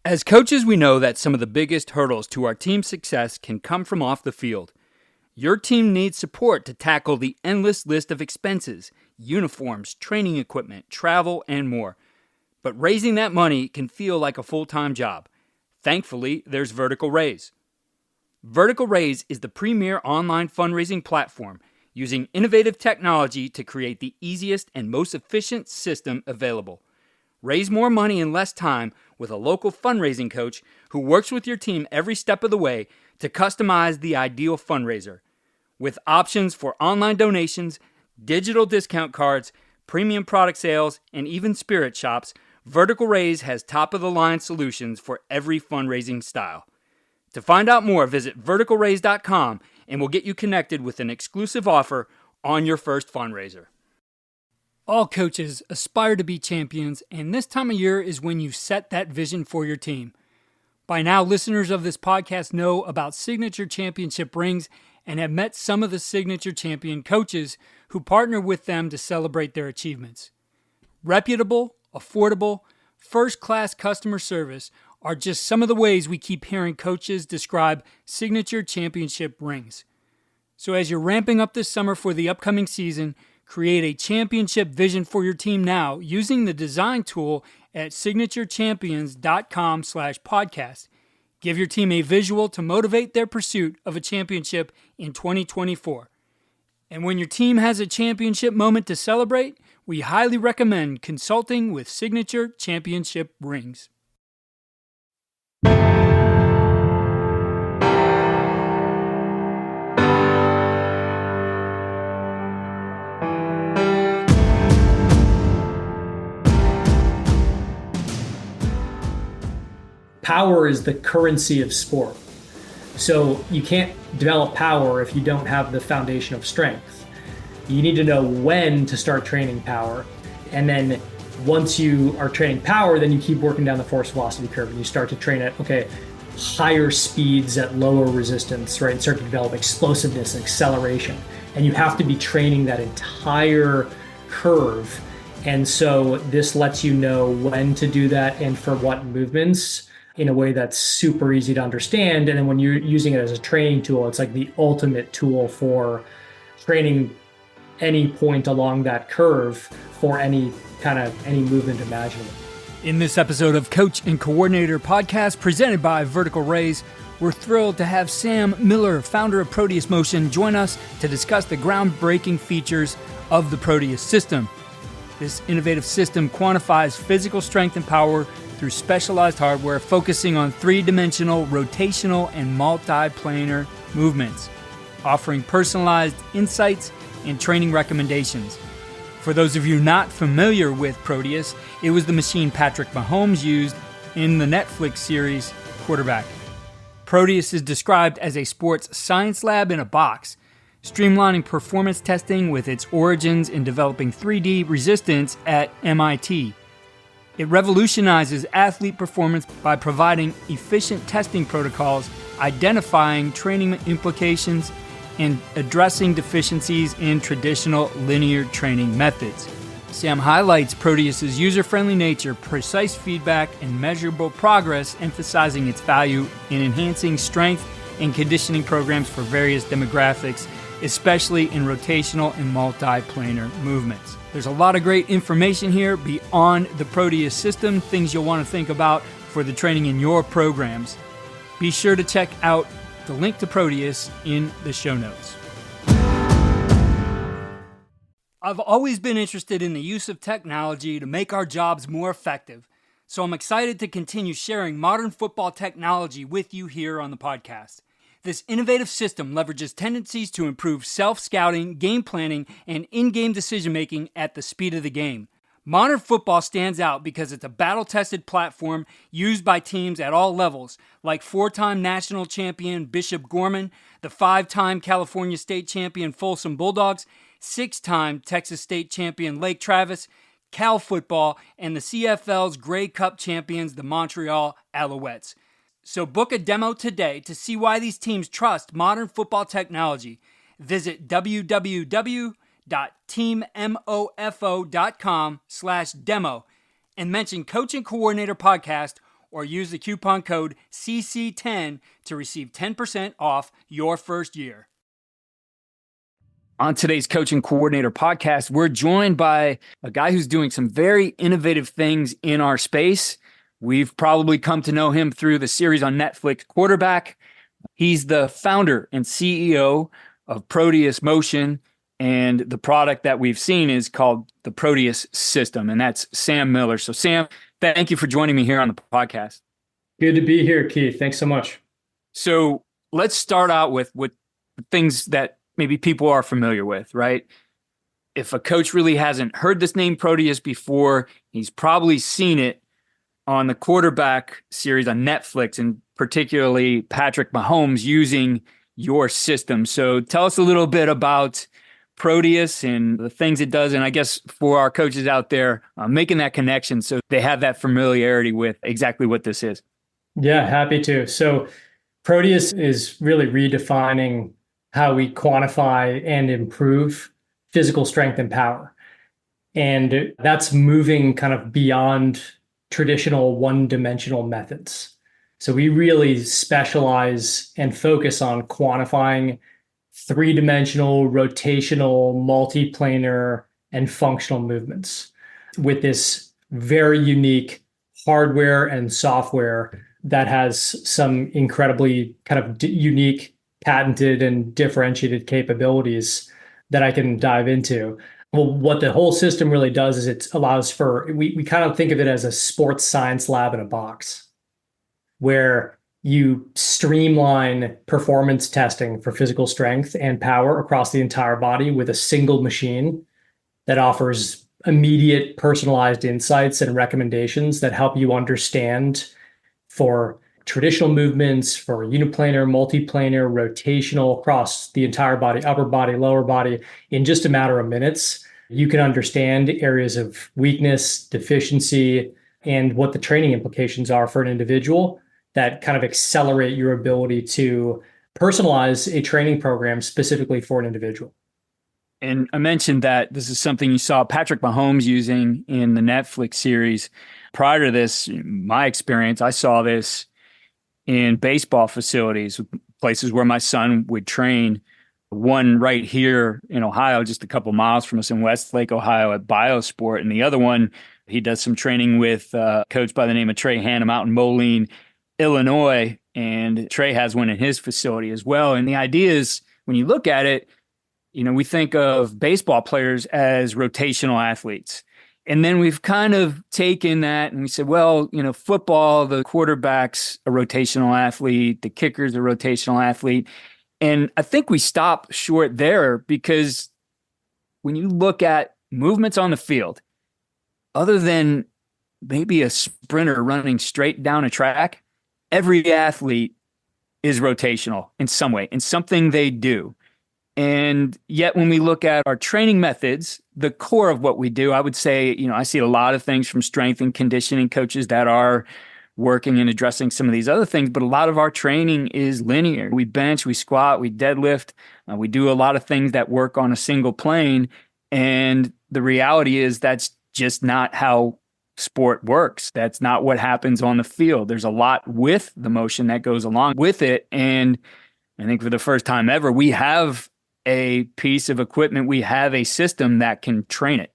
As coaches, we know that some of the biggest hurdles to our team's success can come from off the field. Your team needs support to tackle the endless list of expenses, uniforms, training equipment, travel, and more. But raising that money can feel like a full-time job. Thankfully, there's Vertical Raise. Vertical Raise is the premier online fundraising platform using innovative technology to create the easiest and most efficient system available. Raise more money in less time with a local fundraising coach who works with your team every step of the way to customize the ideal fundraiser. With options for online donations, digital discount cards, premium product sales, and even spirit shops, Vertical Raise has top-of-the-line solutions for every fundraising style. To find out more, visit verticalraise.com and we'll get you connected with an exclusive offer on your first fundraiser. All coaches aspire to be champions, and this time of year is when you set that vision for your team. By now, listeners of this podcast know about signature championship rings and have met some of the signature champion coaches who partner with them to celebrate their achievements. Reputable, affordable, first-class customer service are just some of the ways we keep hearing coaches describe signature championship rings. So as you're ramping up this summer for the upcoming season, create a championship vision for your team now using the design tool at signaturechampions.com/podcast. Give your team a visual to motivate their pursuit of a championship in 2024. And when your team has a championship moment to celebrate, we highly recommend consulting with Signature Championship Rings. Power is the currency of sport. So you can't develop power if you don't have the foundation of strength. You need to know when to start training power. And then once you are training power, then you keep working down the force velocity curve and you start to train at, higher speeds at lower resistance, right? And start to develop explosiveness and acceleration. And you have to be training that entire curve. And so this lets you know when to do that and for what movements in a way that's super easy to understand. And then when you're using it as a training tool, it's like the ultimate tool for training any point along that curve for any movement imaginable. In this episode of Coach and Coordinator Podcast presented by Vertical Raise, we're thrilled to have Sam Miller, founder of Proteus Motion, join us to discuss the groundbreaking features of the Proteus System. This innovative system quantifies physical strength and power through specialized hardware focusing on three-dimensional, rotational, and multi-planar movements, offering personalized insights and training recommendations. For those of you not familiar with Proteus, it was the machine Patrick Mahomes used in the Netflix series Quarterback. Proteus is described as a sports science lab in a box, streamlining performance testing with its origins in developing 3D resistance at MIT. It revolutionizes athlete performance by providing efficient testing protocols, identifying training implications, and addressing deficiencies in traditional linear training methods. Sam highlights Proteus's user-friendly nature, precise feedback, and measurable progress, emphasizing its value in enhancing strength and conditioning programs for various demographics, especially in rotational and multi-planar movements. There's a lot of great information here beyond the Proteus system, things you'll want to think about for the training in your programs. Be sure to check out the link to Proteus in the show notes. I've always been interested in the use of technology to make our jobs more effective, so I'm excited to continue sharing modern football technology with you here on the podcast. This innovative system leverages tendencies to improve self-scouting, game planning, and in-game decision-making at the speed of the game. Modern football stands out because it's a battle-tested platform used by teams at all levels, like four-time national champion Bishop Gorman, the five-time California state champion Folsom Bulldogs, six-time Texas state champion Lake Travis, Cal football, and the CFL's Grey Cup champions, the Montreal Alouettes. So book a demo today to see why these teams trust modern football technology. Visit www.teammofo.com/demo and mention Coach and Coordinator Podcast or use the coupon code CC10 to receive 10% off your first year. On today's Coaching Coordinator podcast, we're joined by a guy who's doing some very innovative things in our space. We've probably come to know him through the series on Netflix, Quarterback. He's the founder and CEO of Proteus Motion, and the product that we've seen is called the Proteus System, and that's Sam Miller. So Sam, thank you for joining me here on the podcast. Good to be here, Keith. Thanks so much. So let's start out with things that maybe people are familiar with, right? If a coach really hasn't heard this name Proteus before, he's probably seen it on the Quarterback series on Netflix, and particularly Patrick Mahomes using your system. So tell us a little bit about Proteus and the things it does. And I guess for our coaches out there, making that connection so they have that familiarity with exactly what this is. Yeah, happy to. So Proteus is really redefining how we quantify and improve physical strength and power. And that's moving kind of beyond traditional one-dimensional methods. So we really specialize and focus on quantifying three-dimensional, rotational, multi-planar, and functional movements with this very unique hardware and software that has some incredibly kind of unique, patented, and differentiated capabilities that I can dive into. Well, what the whole system really does is it allows for, we kind of think of it as a sports science lab in a box, where you streamline performance testing for physical strength and power across the entire body with a single machine that offers immediate personalized insights and recommendations that help you understand for traditional movements, for uniplanar, multiplanar, rotational across the entire body, upper body, lower body, in just a matter of minutes. You can understand areas of weakness, deficiency, and what the training implications are for an individual that kind of accelerate your ability to personalize a training program specifically for an individual. And I mentioned that this is something you saw Patrick Mahomes using in the Netflix series. Prior to this, my experience, I saw this in baseball facilities, places where my son would train. One right here in Ohio, just a couple miles from us in Westlake, Ohio at Biosport. And the other one, he does some training with a coach by the name of Trey Hannum out in Moline, Illinois. And Trey has one in his facility as well. And the idea is, when you look at it, we think of baseball players as rotational athletes. And then we've kind of taken that and we said, well, football, the quarterback's a rotational athlete, the kicker's a rotational athlete. And I think we stop short there, because when you look at movements on the field, other than maybe a sprinter running straight down a track, every athlete is rotational in some way, in something they do. And yet when we look at our training methods, the core of what we do, I would say, I see a lot of things from strength and conditioning coaches that are working and addressing some of these other things, but a lot of our training is linear. We bench, we squat, we deadlift, we do a lot of things that work on a single plane. And the reality is that's just not how sport works. That's not what happens on the field. There's a lot with the motion that goes along with it. And I think for the first time ever, we have a piece of equipment, we have a system that can train it.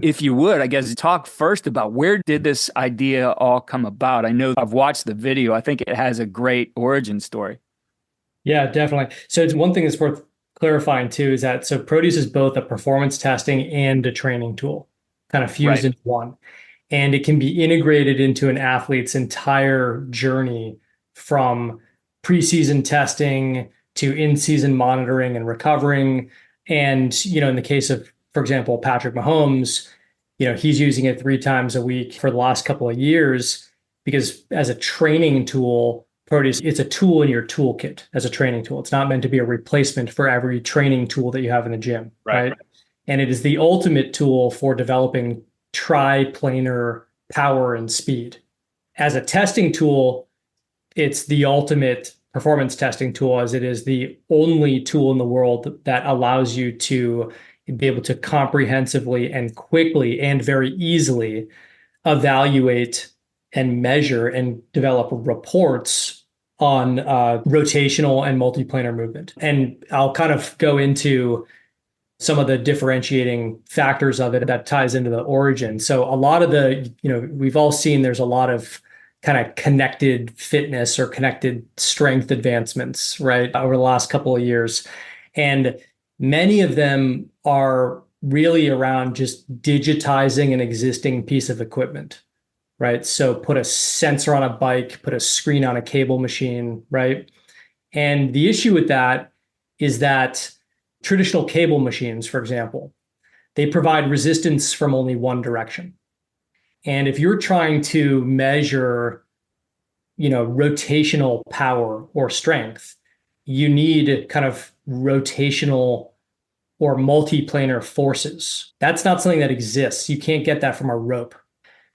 If you would, I guess, talk first about where did this idea all come about? I know I've watched the video. I think it has a great origin story. Yeah, definitely. So it's one thing that's worth clarifying too, is that Proteus is both a performance testing and a training tool, kind of fused into one. And it can be integrated into an athlete's entire journey, from preseason testing to in-season monitoring and recovering. And, in the case of, for example, Patrick Mahomes, he's using it 3 times a week for the last couple of years, because as a training tool, Proteus, it's a tool in your toolkit as a training tool. It's not meant to be a replacement for every training tool that you have in the gym, right? And it is the ultimate tool for developing tri-planar power and speed. As a testing tool, it's the ultimate performance testing tool, as it is the only tool in the world that allows you to be able to comprehensively and quickly and very easily evaluate and measure and develop reports on rotational and multi-planar movement. And I'll kind of go into some of the differentiating factors of it that ties into the origin. So a lot of we've all seen there's a lot of kind of connected fitness or connected strength advancements, right, over the last couple of years. And many of them are really around just digitizing an existing piece of equipment, right? So put a sensor on a bike, put a screen on a cable machine, right? And the issue with that is that traditional cable machines, for example, they provide resistance from only one direction. And if you're trying to measure, rotational power or strength, you need kind of rotational or multi-planar forces. That's not something that exists. You can't get that from a rope.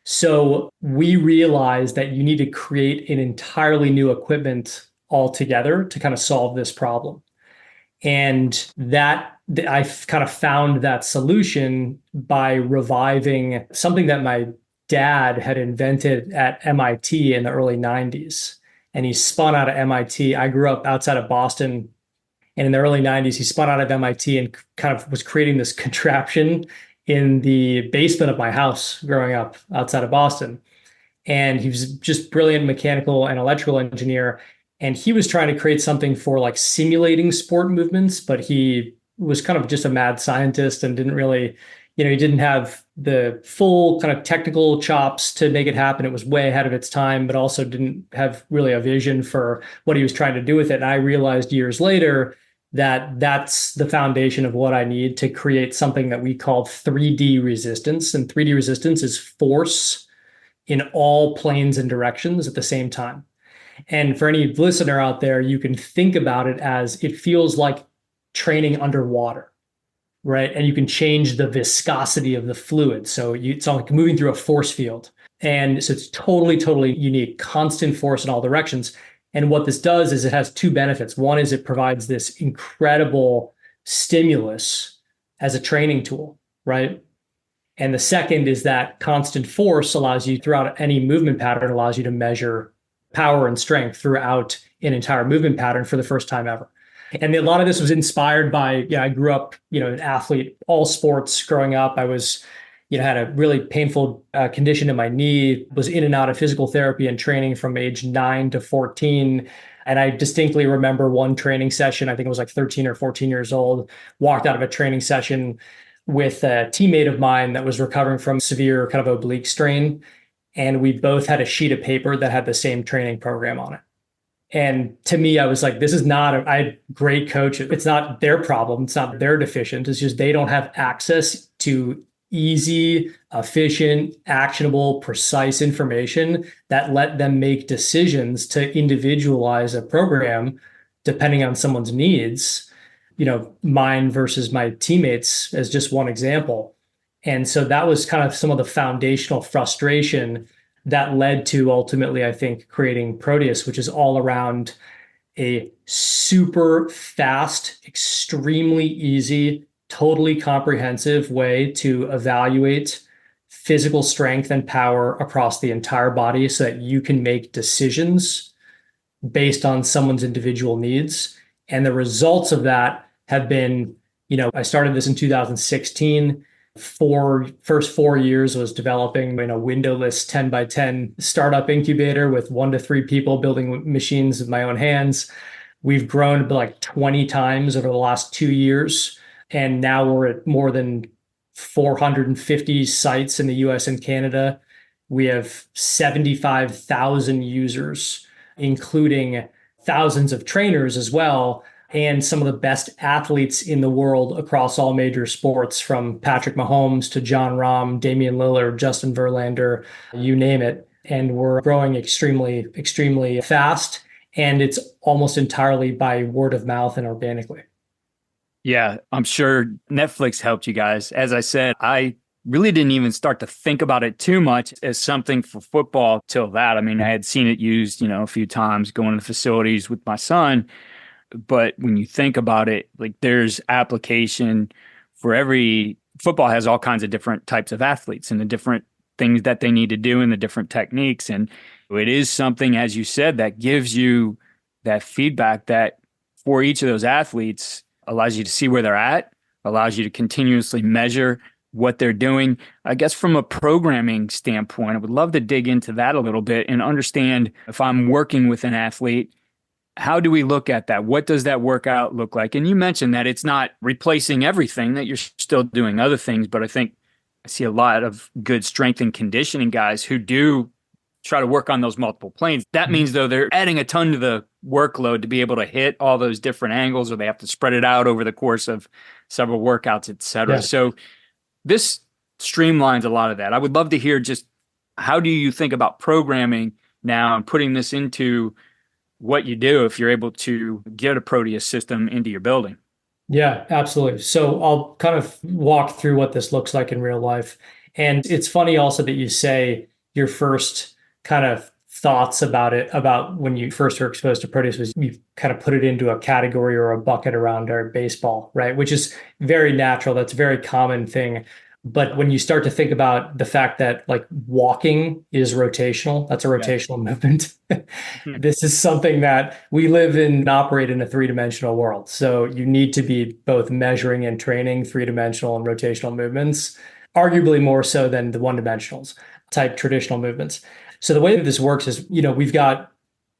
So we realized that you need to create an entirely new equipment altogether to kind of solve this problem. And that I kind of found that solution by reviving something that my dad had invented at MIT in the early 90s. And he spun out of MIT. I grew up outside of Boston. And in the early 90s, he spun out of MIT and kind of was creating this contraption in the basement of my house growing up outside of Boston. And he was just brilliant mechanical and electrical engineer. And he was trying to create something for like simulating sport movements, but he was kind of just a mad scientist and didn't really, he didn't have the full kind of technical chops to make it happen. It was way ahead of its time, but also didn't have really a vision for what he was trying to do with it. And I realized years later that that's the foundation of what I need to create something that we call 3D resistance. And 3D resistance is force in all planes and directions at the same time. And for any listener out there, you can think about it as it feels like training underwater, right? And you can change the viscosity of the fluid. So it's like moving through a force field. And so it's totally, totally unique, constant force in all directions. And what this does is it has two benefits. One is it provides this incredible stimulus as a training tool, right? And the second is that constant force allows you throughout any movement pattern, allows you to measure power and strength throughout an entire movement pattern for the first time ever. And a lot of this was inspired by, I grew up, an athlete, all sports growing up. I was, had a really painful condition in my knee, was in and out of physical therapy and training from age 9 to 14. And I distinctly remember one training session, I think it was like 13 or 14 years old, walked out of a training session with a teammate of mine that was recovering from severe kind of oblique strain. And we both had a sheet of paper that had the same training program on it. And to me, I was like, this is not, I had great coach. It's not their problem. It's not their deficient. It's just they don't have access to easy, efficient, actionable, precise information that let them make decisions to individualize a program depending on someone's needs, mine versus my teammates as just one example. And so that was kind of some of the foundational frustration that led to ultimately, I think, creating Proteus, which is all around a super fast, extremely easy, totally comprehensive way to evaluate physical strength and power across the entire body so that you can make decisions based on someone's individual needs. And the results of that have been, I started this in 2016. First 4 years was developing a windowless 10 by 10 startup incubator with 1 to 3 people building machines with my own hands. We've grown like 20 times over the last 2 years. And now we're at more than 450 sites in the US and Canada. We have 75,000 users, including thousands of trainers as well, and some of the best athletes in the world across all major sports, from Patrick Mahomes to John Rahm, Damian Lillard, Justin Verlander, you name it. And we're growing extremely, extremely fast. And it's almost entirely by word of mouth and organically. Yeah, I'm sure Netflix helped you guys. As I said, I really didn't even start to think about it too much as something for football till that. I mean, I had seen it used, a few times going to facilities with my son. But when you think about it, like there's application for football has all kinds of different types of athletes and the different things that they need to do and the different techniques. And it is something, as you said, that gives you that feedback that for each of those athletes allows you to see where they're at, allows you to continuously measure what they're doing. I guess from a programming standpoint, I would love to dig into that a little bit and understand, if I'm working with an athlete, how do we look at that? What does that workout look like? And you mentioned that it's not replacing everything, that you're still doing other things, but I think I see a lot of good strength and conditioning guys who do try to work on those multiple planes. That means, though, they're adding a ton to the workload to be able to hit all those different angles, or they have to spread it out over the course of several workouts, et cetera. Yeah. So this streamlines a lot of that. I would love to hear just how do you think about programming now and putting this into what you do if you're able to get a Proteus system into your building? Yeah, absolutely. So I'll kind of walk through what this looks like in real life. And it's funny also that you say your first kind of thoughts about it, about when you first were exposed to Proteus, was you kind of put it into a category or a bucket around our baseball, right? Which is very natural. That's a very common thing. But when you start to think about the fact that like walking is rotational, that's a rotational movement. This is something that we live in and operate in a three-dimensional world. So you need to be both measuring and training three-dimensional and rotational movements, arguably more so than the one-dimensionals type traditional movements. So the way that this works is, there's a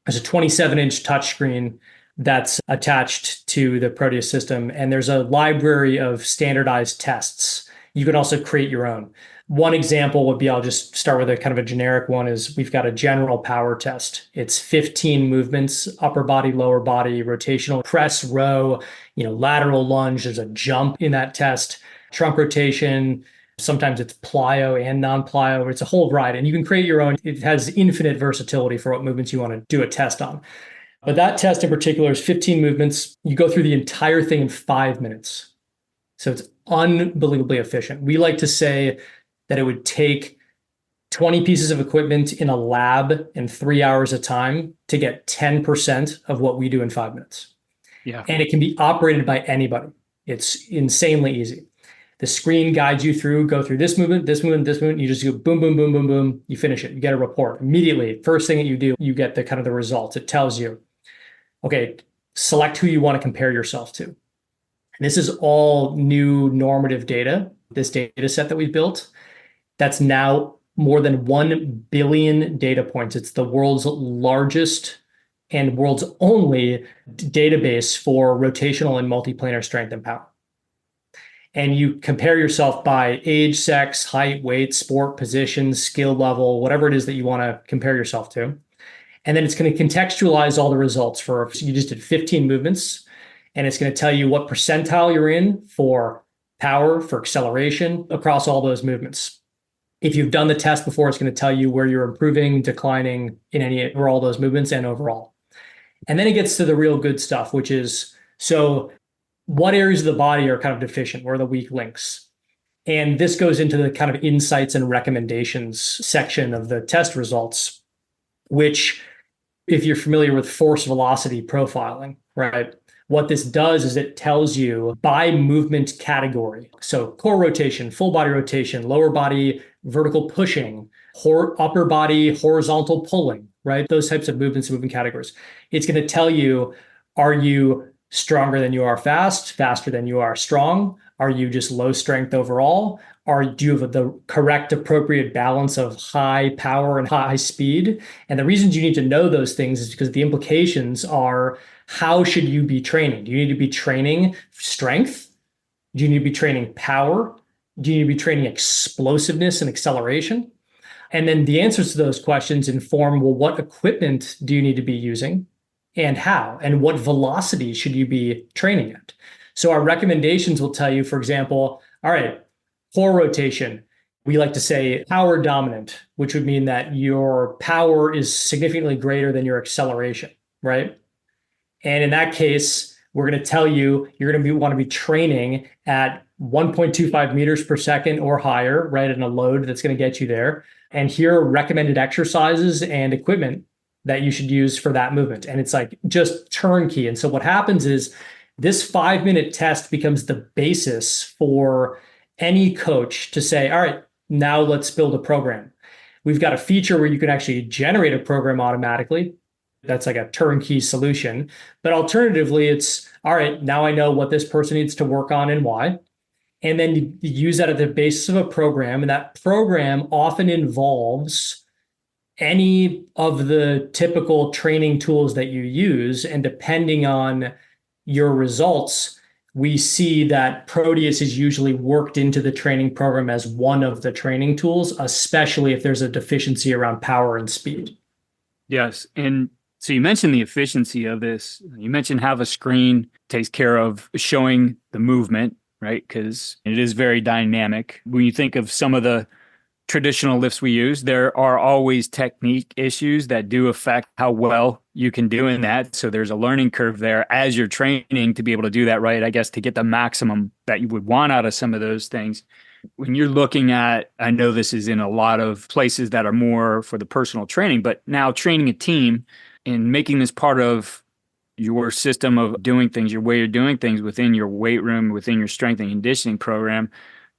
27-inch touchscreen that's attached to the Proteus system, and there's a library of standardized tests. You can also create your own. One example would be, I'll just start with a kind of a generic one, is we've got a general power test. It's 15 movements, upper body, lower body, rotational press, row, lateral lunge. There's a jump in that test, trunk rotation. Sometimes it's plyo and non-plyo. It's a whole variety, and you can create your own. It has infinite versatility for what movements you want to do a test on. But that test in particular is 15 movements. You go through the entire thing in 5 minutes. So it's unbelievably efficient. We like to say that it would take 20 pieces of equipment in a lab in 3 hours of time to get 10% of what we do in 5 minutes. Yeah. And it can be operated by anybody. It's insanely easy. The screen guides you through, go through this movement, this movement, this movement. You just go boom, boom, boom, boom, boom. You finish it. You get a report immediately. First thing that you do, you get the kind of the results. It tells you, okay, select who you want to compare yourself to. And this is all new normative data, this data set that we've built. That's now more than 1 billion data points. It's the world's largest and world's only database for rotational and multi-planar strength and power. And you compare yourself by age, sex, height, weight, sport, position, skill level, whatever it is that you want to compare yourself to. And then it's going to contextualize all the results for, you just did 15 movements, and it's going to tell you what percentile you're in for power, for acceleration across all those movements. If you've done the test before, it's going to tell you where you're improving, declining in any or all those movements and overall. And then it gets to the real good stuff, which is, so what areas of the body are kind of deficient? Where are the weak links? And this goes into the kind of insights and recommendations section of the test results, which, if you're familiar with force velocity profiling, right? What this does is it tells you by movement category. So core rotation, full body rotation, lower body vertical pushing, upper body horizontal pulling, right? Those types of movements, movement categories. It's going to tell you, are you stronger than you are fast, faster than you are strong? Are you just low strength overall? Do you have the correct appropriate balance of high power and high speed? And the reasons you need to know those things is because the implications are, how should you be training? Do you need to be training strength? Do you need to be training power? Do you need to be training explosiveness and acceleration? And then the answers to those questions inform, well, what equipment do you need to be using? And how, and what velocity should you be training at? So our recommendations will tell you, for example, all right, core rotation. We like to say power dominant, which would mean that your power is significantly greater than your acceleration, right? And in that case, we're going to tell you, you're going to want to be training at 1.25 meters per second or higher, right? In a load that's going to get you there. And here are recommended exercises and equipment that you should use for that movement. And it's like just turnkey. And so what happens is this 5-minute test becomes the basis for any coach to say, all right, Now let's build a program. We've got a feature where you can actually generate a program automatically. That's like a turnkey solution. But alternatively, it's all right, now I know what this person needs to work on and why. And then you use that at the basis of a program. And that program often involves any of the typical training tools that you use. And depending on your results, we see that Proteus is usually worked into the training program as one of the training tools, especially if there's a deficiency around power and speed. Yes. And so you mentioned the efficiency of this. You mentioned how the screen takes care of showing the movement, right? Because it is very dynamic. When you think of some of the traditional lifts we use, there are always technique issues that do affect how well you can do in that. So there's a learning curve there as you're training to be able to do that right, I guess, to get the maximum that you would want out of some of those things. When you're looking at, I know this is in a lot of places that are more for the personal training, but now training a team and making this part of your system of doing things, your way of doing things within your weight room, within your strength and conditioning program.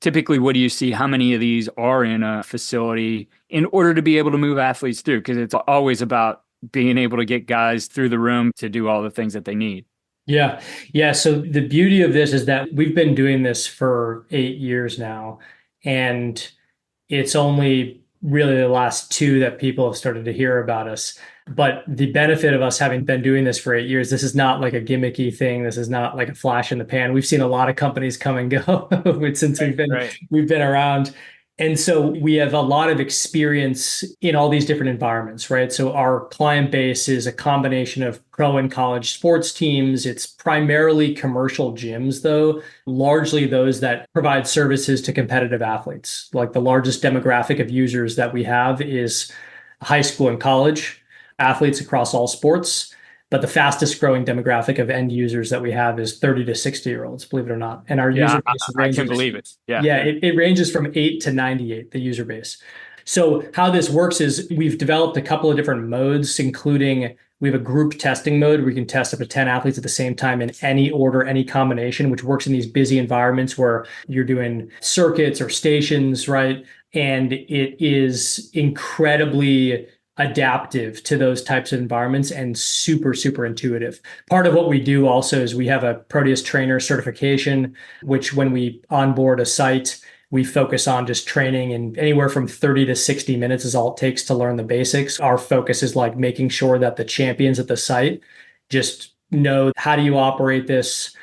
Typically, what do you see? How many of these are in a facility in order to be able to move athletes through? Because it's always about being able to get guys through the room to do all the things that they need. Yeah. Yeah. So the beauty of this is that we've been doing this for 8 years now. And it's only really the last two that people have started to hear about us. But the benefit of us having been doing this for 8 years, this is not like a gimmicky thing. This is not like a flash in the pan. We've seen a lot of companies come and go since we've been around. And so we have a lot of experience in all these different environments, right? So our client base is a combination of pro and college sports teams. It's primarily commercial gyms, though, largely those that provide services to competitive athletes. Like the largest demographic of users that we have is high school and college athletes across all sports. But the fastest growing demographic of end users that we have is 30 to 60-year-olds, believe it or not. And our user base ranges. I can believe it. Yeah. Yeah, it ranges from 8 to 98, the user base. So how this works is we've developed a couple of different modes, including we have a group testing mode where we can test up to 10 athletes at the same time in any order, any combination, which works in these busy environments where you're doing circuits or stations, right? And it is incredibly adaptive to those types of environments and super, super intuitive. Part of what we do also is we have a Proteus trainer certification, which when we onboard a site, we focus on just training, and anywhere from 30 to 60 minutes is all it takes to learn the basics. Our focus is like making sure that the champions at the site just know how do you operate this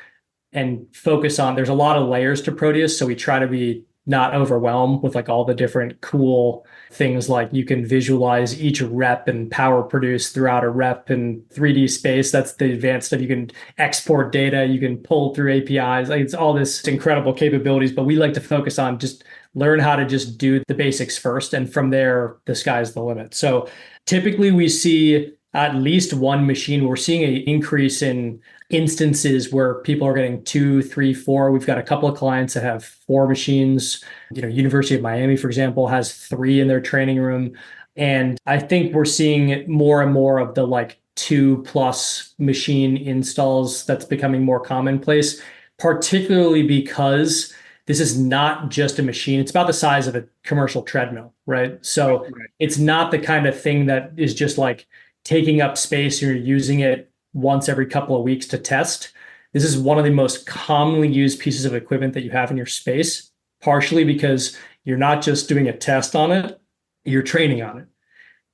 and focus on, there's a lot of layers to Proteus. So we try to be not overwhelmed with like all the different cool things, like you can visualize each rep and power produce throughout a rep in 3D space. That's the advanced stuff. You can export data, you can pull through APIs. Like it's all this incredible capabilities, but we like to focus on just learn how to just do the basics first. And from there, the sky's the limit. So typically we see at least one machine. We're seeing an increase in instances where people are getting 2, 3, 4. We've got a couple of clients that have 4 machines. University of Miami, for example, has 3 in their training room. And I think we're seeing more and more of the like 2+ machine installs that's becoming more commonplace, particularly because this is not just a machine. It's about the size of a commercial treadmill, right? So it's not the kind of thing that is just like taking up space and you're using it once every couple of weeks to test. This is one of the most commonly used pieces of equipment that you have in your space, partially because you're not just doing a test on it, you're training on it.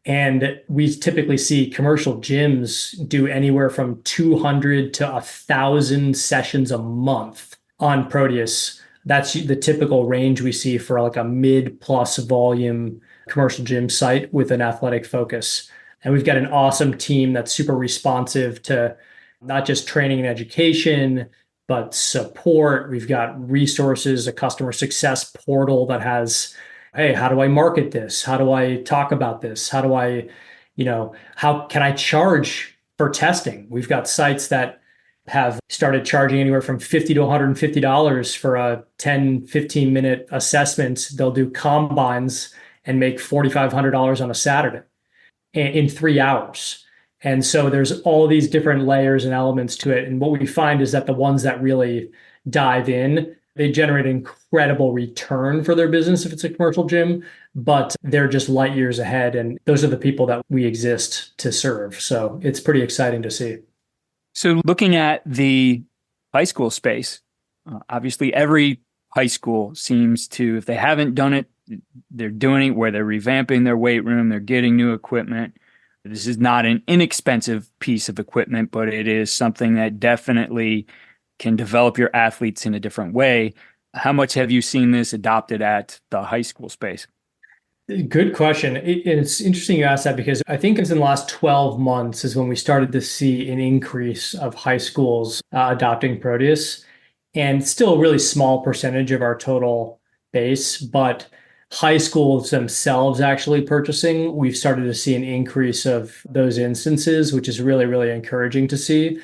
And we typically see commercial gyms do anywhere from 200 to 1,000 sessions a month on Proteus. That's the typical range we see for like a mid-plus volume commercial gym site with an athletic focus. And we've got an awesome team that's super responsive to not just training and education, but support. We've got resources, a customer success portal that has, hey, how do I market this? How do I talk about this? How do I, how can I charge for testing? We've got sites that have started charging anywhere from $50 to $150 for a 10, 15-minute assessment. They'll do combines and make $4,500 on a Saturday in 3 hours. And so there's all these different layers and elements to it. And what we find is that the ones that really dive in They generate incredible return for their business if it's a commercial gym, but they're just light years ahead. And those are the people that we exist to serve. So it's pretty exciting to see. So looking at the high school space, obviously every high school seems to, if they haven't done it, they're doing it where they're revamping their weight room, they're getting new equipment. This is not an inexpensive piece of equipment, but it is something that definitely can develop your athletes in a different way. How much have you seen this adopted at the high school space? Good question. It's interesting you asked that because I think it's in the last 12 months is when we started to see an increase of high schools adopting Proteus, and still a really small percentage of our total base, but high schools themselves actually purchasing, we've started to see an increase of those instances, which is really, really encouraging to see,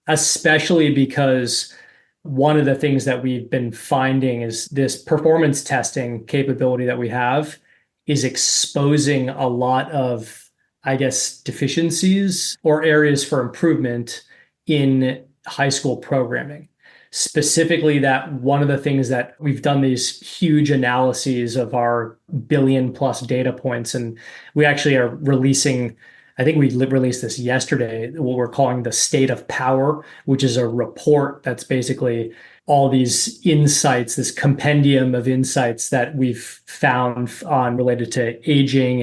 especially because one of the things that we've been finding is this performance testing capability that we have is exposing a lot of, I guess, deficiencies or areas for improvement in high school programming. Specifically, that one of the things that we've done these huge analyses of our billion plus data points, and we actually are releasing, I think we released this yesterday, what we're calling the state of power, which is a report that's basically all these insights, this compendium of insights that we've found on related to aging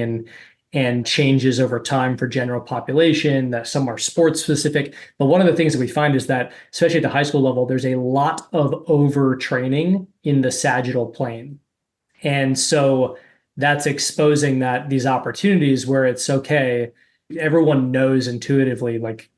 and changes over time for general population, that some are sports specific. But one of the things that we find is that, especially at the high school level, there's a lot of overtraining in the sagittal plane. And so that's exposing that these opportunities where it's okay, everyone knows intuitively, like,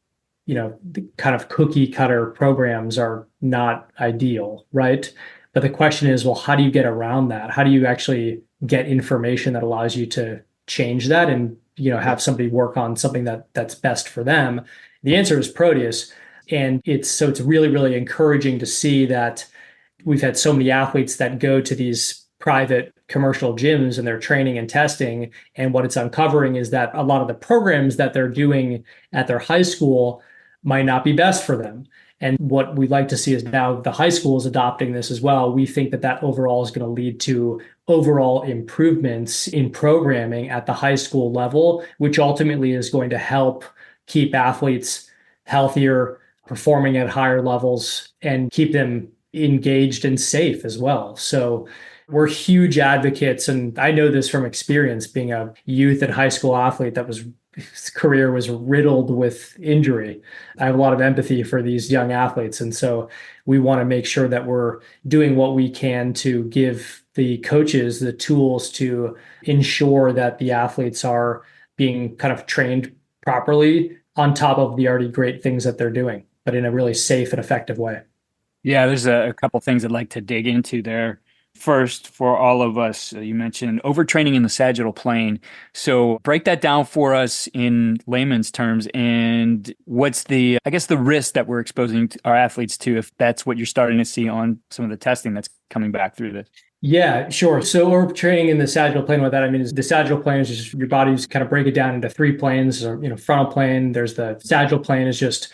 the kind of cookie cutter programs are not ideal, right? But the question is, well, how do you get around that? How do you actually get information that allows you to change that and have somebody work on something that's best for them? The answer is Proteus. And it's really, really encouraging to see that we've had so many athletes that go to these private commercial gyms and they're training and testing. And what it's uncovering is that a lot of the programs that they're doing at their high school might not be best for them. And what we'd like to see is now the high school is adopting this as well. We think that overall is going to lead to overall improvements in programming at the high school level, which ultimately is going to help keep athletes healthier, performing at higher levels, and keep them engaged and safe as well. So we're huge advocates. And I know this from experience, being a youth and high school athlete his career was riddled with injury. I have a lot of empathy for these young athletes. And so we want to make sure that we're doing what we can to give the coaches the tools to ensure that the athletes are being kind of trained properly on top of the already great things that they're doing, but in a really safe and effective way. Yeah, there's a couple things I'd like to dig into there. First, for all of us, you mentioned overtraining in the sagittal plane. So break that down for us in layman's terms. And what's the risk that we're exposing our athletes to if that's what you're starting to see on some of the testing that's coming back through this? Yeah, sure. So overtraining in the sagittal plane, what that I mean is the sagittal plane is just your body's kind of break it down into three planes, or, frontal plane. There's the sagittal plane is just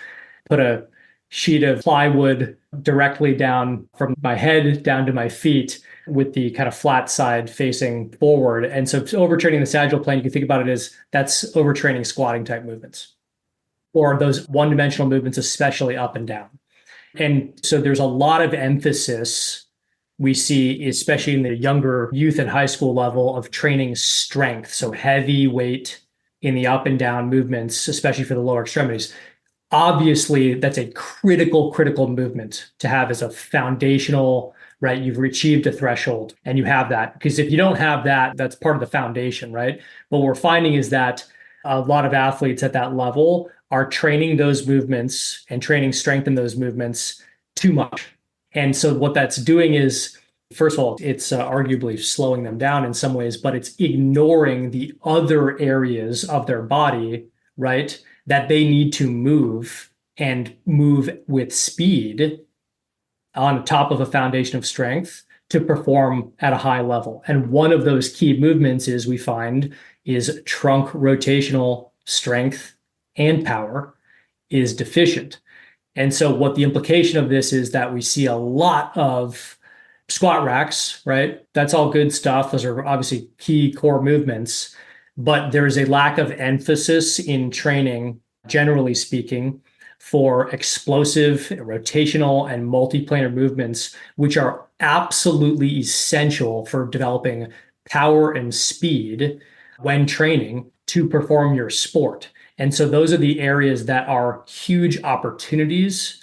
put a sheet of plywood directly down from my head down to my feet with the kind of flat side facing forward. And so overtraining the sagittal plane, you can think about it as that's overtraining squatting type movements or those one-dimensional movements, especially up and down. And so there's a lot of emphasis we see, especially in the younger youth and high school level, of training strength. So heavy weight in the up and down movements, especially for the lower extremities. Obviously, that's a critical movement to have as a foundational, right? You've achieved a threshold and you have that. Because if you don't have that, that's part of the foundation, right? What we're finding is that a lot of athletes at that level are training those movements and training strength in those movements too much. And so what that's doing is, first of all, it's arguably slowing them down in some ways, but it's ignoring the other areas of their body, right, that they need to move and move with speed on top of a foundation of strength to perform at a high level. And one of those key movements we find is trunk rotational strength and power is deficient. And so what the implication of this is that we see a lot of Squat racks, right? That's all good stuff. Those are obviously key core movements, but there's a lack of emphasis in training, generally speaking, for explosive, rotational, and multi-planar movements, which are absolutely essential for developing power and speed when training to perform your sport. And so those are the areas that are huge opportunities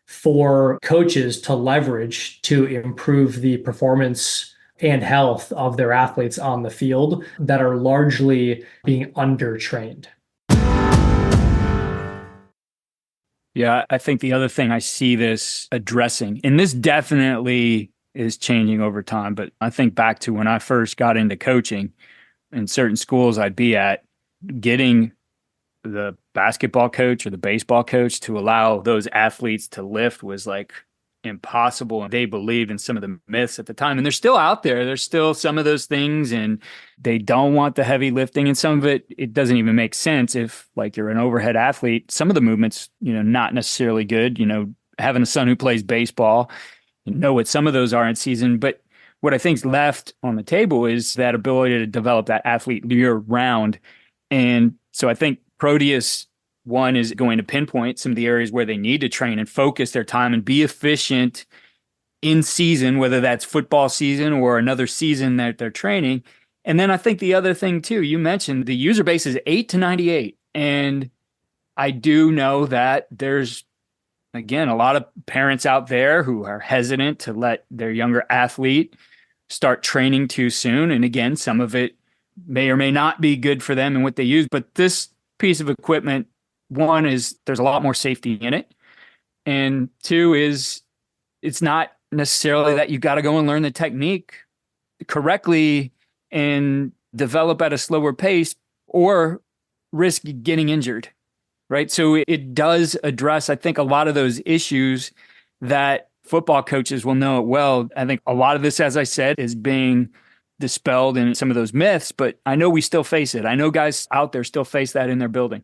for coaches to leverage to improve the performance and health of their athletes on the field that are largely being undertrained. Yeah, I think the other thing I see this addressing, and this definitely is changing over time, but I think back to when I first got into coaching in certain schools I'd be at, getting the basketball coach or the baseball coach to allow those athletes to lift was like impossible. And they believed in some of the myths at the time. And they're still out there. There's still some of those things, and they don't want the heavy lifting. And some of it doesn't even make sense if, like, you're an overhead athlete. Some of the movements, not necessarily good. Having a son who plays baseball, you know what some of those are in season. But what I think's left on the table is that ability to develop that athlete year round. And so I think Proteus, one, is going to pinpoint some of the areas where they need to train and focus their time and be efficient in season, whether that's football season or another season that they're training. And then I think the other thing too, you mentioned the user base is 8 to 98. And I do know that there's, again, a lot of parents out there who are hesitant to let their younger athlete start training too soon. And again, some of it may or may not be good for them and what they use. But this piece of equipment, one, is there's a lot more safety in it. And two is it's not necessarily that you got to go and learn the technique correctly and develop at a slower pace or risk getting injured, right? So it does address, I think, a lot of those issues that football coaches will know it well. I think a lot of this, as I said, is being dispelled in some of those myths, but I know we still face it. I know guys out there still face that in their building.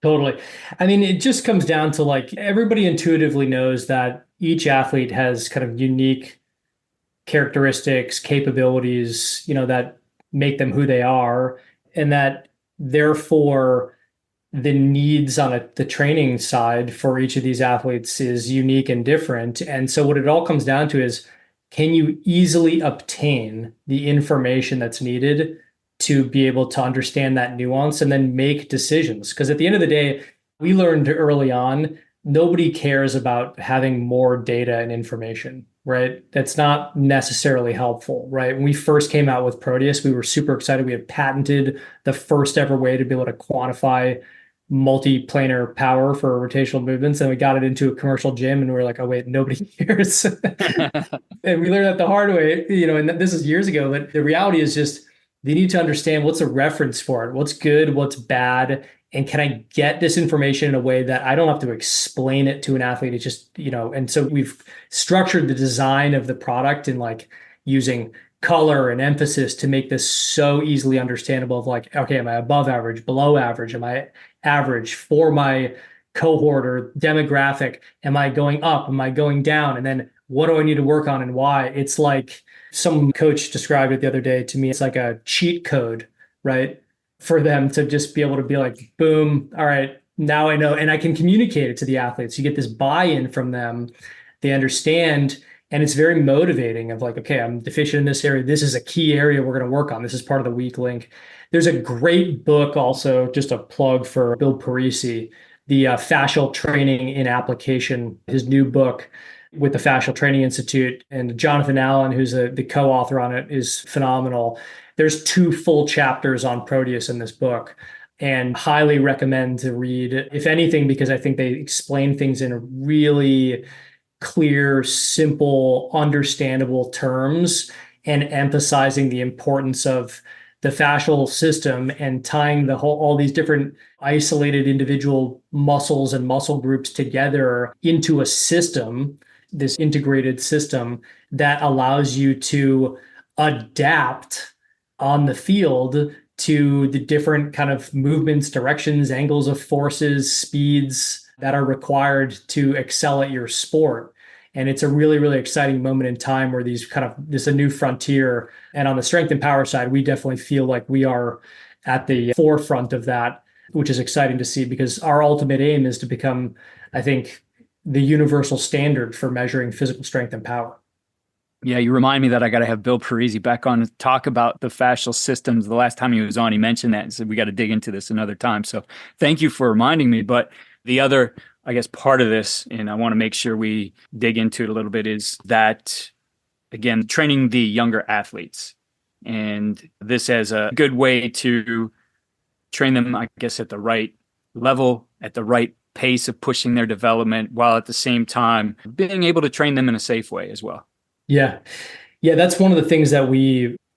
Totally. I mean, it just comes down to, like, everybody intuitively knows that each athlete has kind of unique characteristics, capabilities, that make them who they are, and that therefore the needs on the training side for each of these athletes is unique and different. And so what it all comes down to is, can you easily obtain the information that's needed to be able to understand that nuance and then make decisions? Because at the end of the day, we learned early on, nobody cares about having more data and information, right? That's not necessarily helpful, right? When we first came out with Proteus, we were super excited. We had patented the first ever way to be able to quantify multi-planar power for rotational movements. And we got it into a commercial gym and we were like, oh wait, nobody cares. And we learned that the hard way, and this is years ago, but the reality is just, they need to understand what's a reference for it, what's good, what's bad, and can I get this information in a way that I don't have to explain it to an athlete? It's just, and so we've structured the design of the product in, like, using color and emphasis to make this so easily understandable of, like, okay, am I above average, below average? Am I average for my cohort or demographic? Am I going up? Am I going down? And then what do I need to work on and why? It's like, some coach described it the other day to me. It's like a cheat code, right? For them to just be able to be like, boom, all right, now I know. And I can communicate it to the athletes. You get this buy-in from them. They understand. And it's very motivating of, like, okay, I'm deficient in this area. This is a key area we're going to work on. This is part of the weak link. There's a great book also, just a plug for Bill Parisi, the Fascial Training in Application, his new book with the Fascial Training Institute, and Jonathan Allen, who's the co-author on it, is phenomenal. There's 2 full chapters on Proteus in this book, and highly recommend to read, if anything, because I think they explain things in a really clear, simple, understandable terms, and emphasizing the importance of the fascial system and tying all these different isolated individual muscles and muscle groups together into a system, this integrated system that allows you to adapt on the field to the different kind of movements, directions, angles of forces, speeds that are required to excel at your sport. And it's a really, really exciting moment in time where this a new frontier. And on the strength and power side, we definitely feel like we are at the forefront of that, which is exciting to see because our ultimate aim is to become, I think, the universal standard for measuring physical strength and power. Yeah, you remind me that I got to have Bill Parisi back on to talk about the fascial systems. The last time he was on, he mentioned that and said we got to dig into this another time. So thank you for reminding me. But the other, I guess, part of this, and I want to make sure we dig into it a little bit, is that, again, training the younger athletes. And this as a good way to train them, I guess, at the right level, at the right pace of pushing their development, while at the same time being able to train them in a safe way as well. Yeah. Yeah, that's one of the things that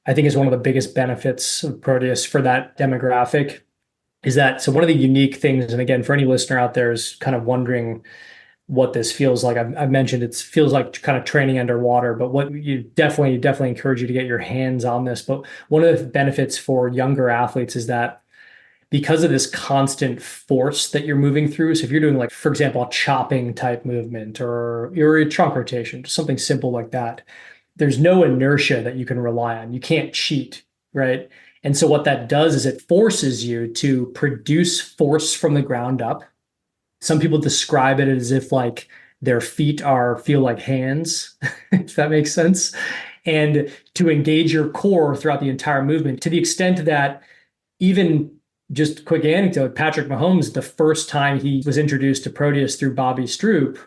I think is one of the biggest benefits of Proteus for that demographic is that, so one of the unique things, and again, for any listener out there is kind of wondering what this feels like. I've mentioned it feels like kind of training underwater, but what you definitely encourage you to get your hands on this. But one of the benefits for younger athletes is that because of this constant force that you're moving through. So if you're doing, like, for example, a chopping type movement or a trunk rotation, just something simple like that, there's no inertia that you can rely on. You can't cheat, right? And so what that does is it forces you to produce force from the ground up. Some people describe it as if like their feet feel like hands, if that makes sense. And to engage your core throughout the entire movement to the extent that even just quick anecdote, Patrick Mahomes, the first time he was introduced to Proteus through Bobby Stroop,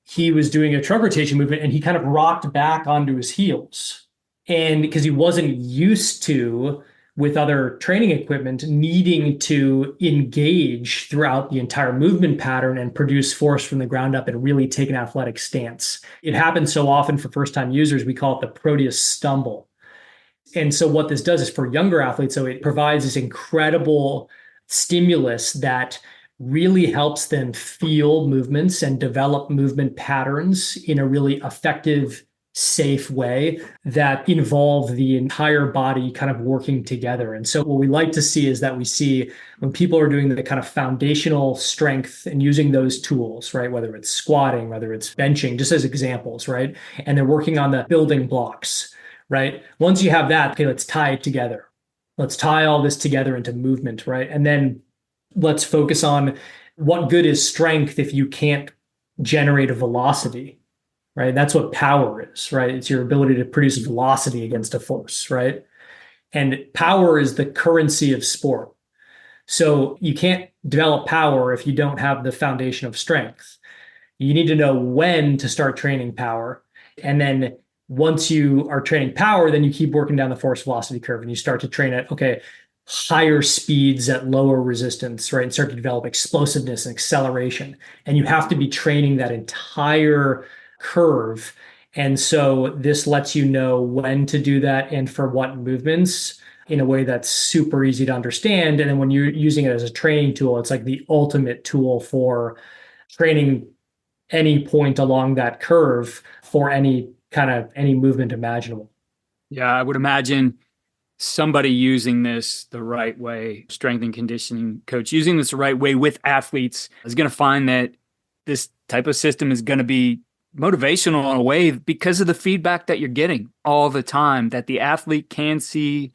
he was doing a trunk rotation movement and he kind of rocked back onto his heels. And because he wasn't used to, with other training equipment, needing to engage throughout the entire movement pattern and produce force from the ground up and really take an athletic stance. It happens so often for first-time users, we call it the Proteus stumble. And so what this does is for younger athletes, so it provides this incredible stimulus that really helps them feel movements and develop movement patterns in a really effective, safe way that involve the entire body kind of working together. And so what we like to see is that we see when people are doing the kind of foundational strength and using those tools, right? Whether it's squatting, whether it's benching, just as examples, right? And they're working on the building blocks, right? Once you have that, okay, let's tie it together. Let's tie all this together into movement, right? And then let's focus on what good is strength if you can't generate a velocity, right? That's what power is, right? It's your ability to produce velocity against a force, right? And power is the currency of sport. So you can't develop power if you don't have the foundation of strength. You need to know when to start training power. And then once you are training power, then you keep working down the force velocity curve and you start to train at, okay, higher speeds at lower resistance, right? And start to develop explosiveness and acceleration. And you have to be training that entire curve. And so this lets you know when to do that and for what movements in a way that's super easy to understand. And then when you're using it as a training tool, it's like the ultimate tool for training any point along that curve for any movement imaginable. Yeah, I would imagine somebody using this the right way, strength and conditioning coach using this the right way with athletes, is going to find that this type of system is going to be motivational in a way because of the feedback that you're getting all the time, that the athlete can see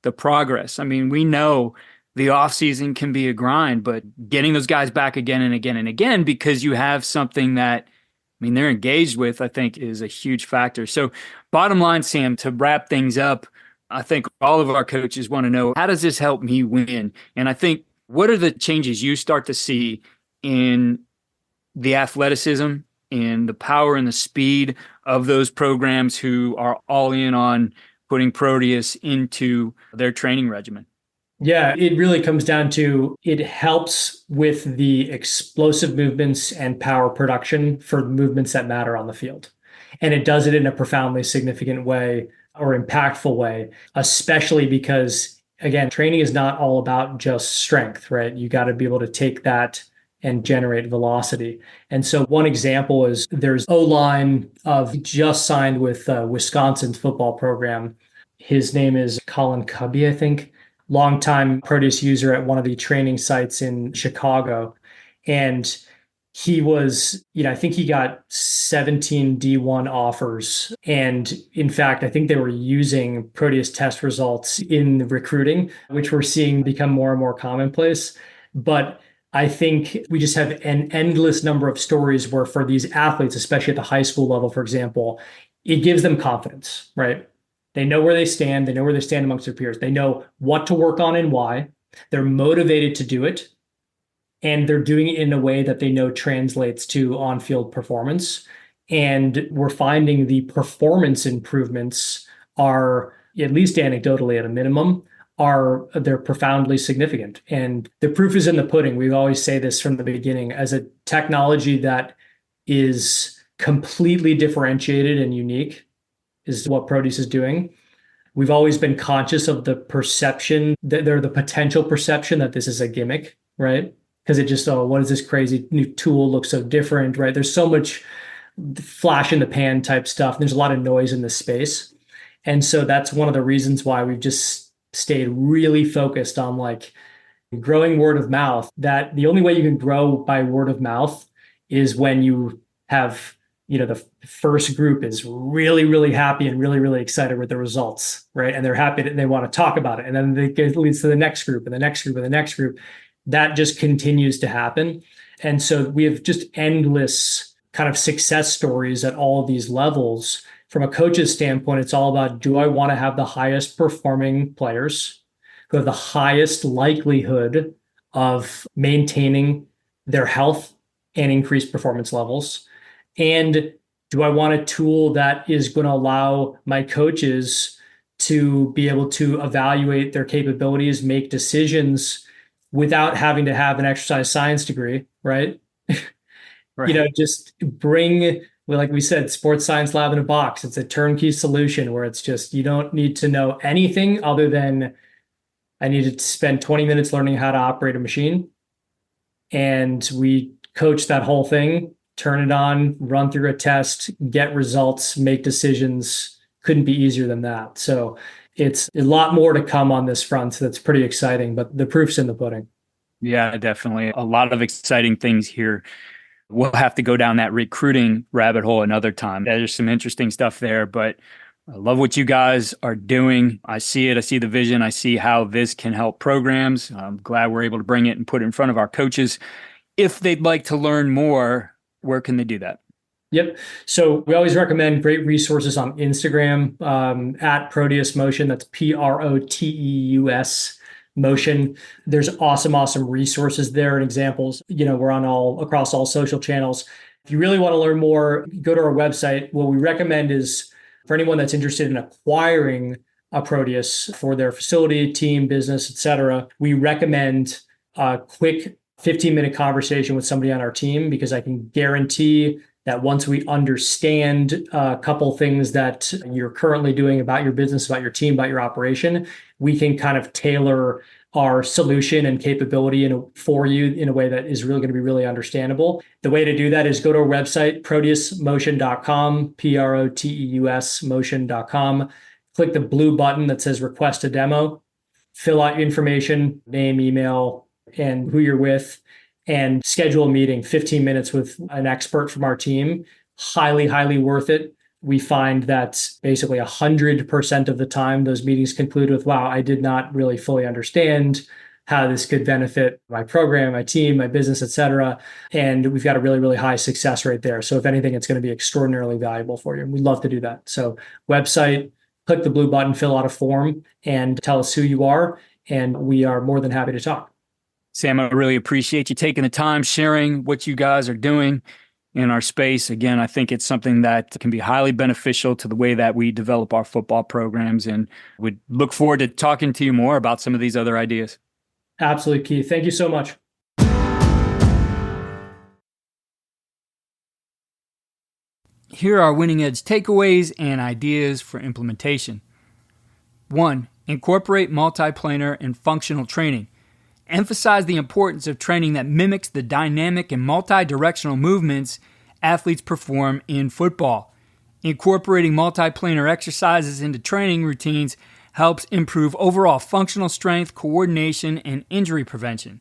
the progress. I mean, we know the off season can be a grind, but getting those guys back again and again and again because you have something that, I mean, they're engaged with, I think is a huge factor. So bottom line, Sam, to wrap things up, I think all of our coaches want to know, how does this help me win? And I think, what are the changes you start to see in the athleticism and the power and the speed of those programs who are all in on putting Proteus into their training regimen? Yeah, it really comes down to, it helps with the explosive movements and power production for movements that matter on the field. And it does it in a profoundly significant way or impactful way, especially because, again, training is not all about just strength, right? You got to be able to take that and generate velocity. And so one example is there's O-line just signed with Wisconsin's football program. His name is Colin Cubby, I think. Longtime Proteus user at one of the training sites in Chicago. And he was, I think he got 17 D1 offers. And in fact, I think they were using Proteus test results in recruiting, which we're seeing become more and more commonplace. But I think we just have an endless number of stories where for these athletes, especially at the high school level, for example, it gives them confidence, right? They know where they stand. They know where they stand amongst their peers. They know what to work on and why. They're motivated to do it, and they're doing it in a way that they know translates to on-field performance. And we're finding the performance improvements are, at least anecdotally at a minimum, they're profoundly significant. And the proof is in the pudding. We always say this from the beginning. As a technology that is completely differentiated and unique is what Proteus is doing. We've always been conscious of the perception, the potential perception that this is a gimmick, right? Because it just, oh, what is this crazy new tool? Looks so different, right? There's so much flash in the pan type stuff. There's a lot of noise in this space. And so that's one of the reasons why we've just stayed really focused on like growing word of mouth. That the only way you can grow by word of mouth is when you have, the first group is really, really happy and really, really excited with the results, right? And they're happy that they want to talk about it. And then it leads to the next group and the next group and the next group. That just continues to happen. And so we have just endless kind of success stories at all of these levels. From a coach's standpoint, it's all about, do I want to have the highest performing players who have the highest likelihood of maintaining their health and increased performance levels? And do I want a tool that is going to allow my coaches to be able to evaluate their capabilities, make decisions without having to have an exercise science degree, right? Right. Just bring, like we said, sports science lab in a box. It's a turnkey solution where it's just, you don't need to know anything other than I needed to spend 20 minutes learning how to operate a machine. And we coach that whole thing, turn it on, run through a test, get results, make decisions. Couldn't be easier than that. So it's a lot more to come on this front. That's pretty exciting, but the proof's in the pudding. Yeah, definitely. A lot of exciting things here. We'll have to go down that recruiting rabbit hole another time. There's some interesting stuff there, but I love what you guys are doing. I see it. I see the vision. I see how this can help programs. I'm glad we're able to bring it and put it in front of our coaches. If they'd like to learn more, where can they do that? Yep. So we always recommend great resources on Instagram at Proteus Motion. That's Proteus Motion. There's awesome resources there and examples. We're on across all social channels. If you really want to learn more, go to our website. What we recommend is for anyone that's interested in acquiring a Proteus for their facility, team, business, etc., we recommend a quick 15-minute conversation with somebody on our team, because I can guarantee that once we understand a couple things that you're currently doing about your business, about your team, about your operation, we can kind of tailor our solution and capability for you in a way that is really going to be really understandable. The way to do that is go to our website, proteusmotion.com, Proteus motion.com. Click the blue button that says request a demo, fill out your information, name, email, and who you're with, and schedule a meeting, 15 minutes with an expert from our team. Highly worth it. We find that basically 100% of the time, those meetings conclude with, wow, I did not really fully understand how this could benefit my program, my team, my business, et cetera. And we've got a really high success rate there. So if anything, it's going to be extraordinarily valuable for you. We'd love to do that. So website, click the blue button, fill out a form, and tell us who you are. And we are more than happy to talk. Sam, I really appreciate you taking the time, sharing what you guys are doing in our space. Again, I think it's something that can be highly beneficial to the way that we develop our football programs, and would look forward to talking to you more about some of these other ideas. Absolutely, Keith. Thank you so much. Here are Winning Edge takeaways and ideas for implementation. 1. Incorporate multi-planar and functional training. Emphasize the importance of training that mimics the dynamic and multi-directional movements athletes perform in football. Incorporating multi-planar exercises into training routines helps improve overall functional strength, coordination, and injury prevention.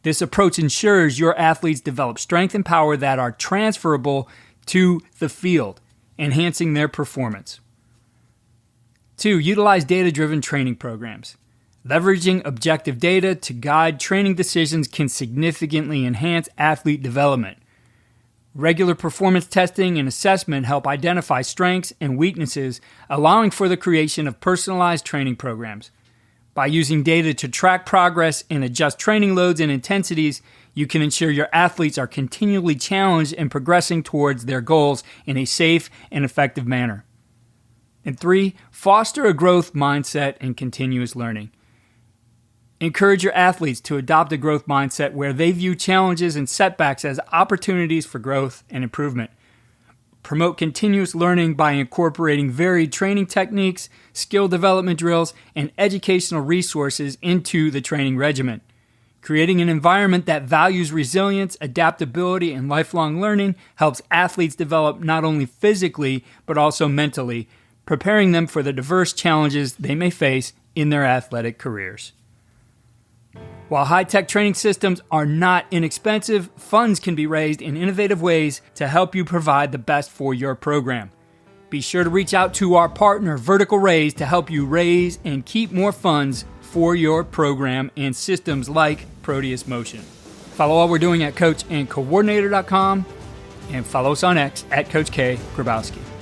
This approach ensures your athletes develop strength and power that are transferable to the field, enhancing their performance. 2. Utilize data-driven training programs. Leveraging objective data to guide training decisions can significantly enhance athlete development. Regular performance testing and assessment help identify strengths and weaknesses, allowing for the creation of personalized training programs. By using data to track progress and adjust training loads and intensities, you can ensure your athletes are continually challenged and progressing towards their goals in a safe and effective manner. And 3, foster a growth mindset and continuous learning. Encourage your athletes to adopt a growth mindset where they view challenges and setbacks as opportunities for growth and improvement. Promote continuous learning by incorporating varied training techniques, skill development drills, and educational resources into the training regimen. Creating an environment that values resilience, adaptability, and lifelong learning helps athletes develop not only physically, but also mentally, preparing them for the diverse challenges they may face in their athletic careers. While high-tech training systems are not inexpensive, funds can be raised in innovative ways to help you provide the best for your program. Be sure to reach out to our partner, Vertical Raise, to help you raise and keep more funds for your program and systems like Proteus Motion. Follow all we're doing at coachandcoordinator.com and follow us on X at Coach K. Grabowski.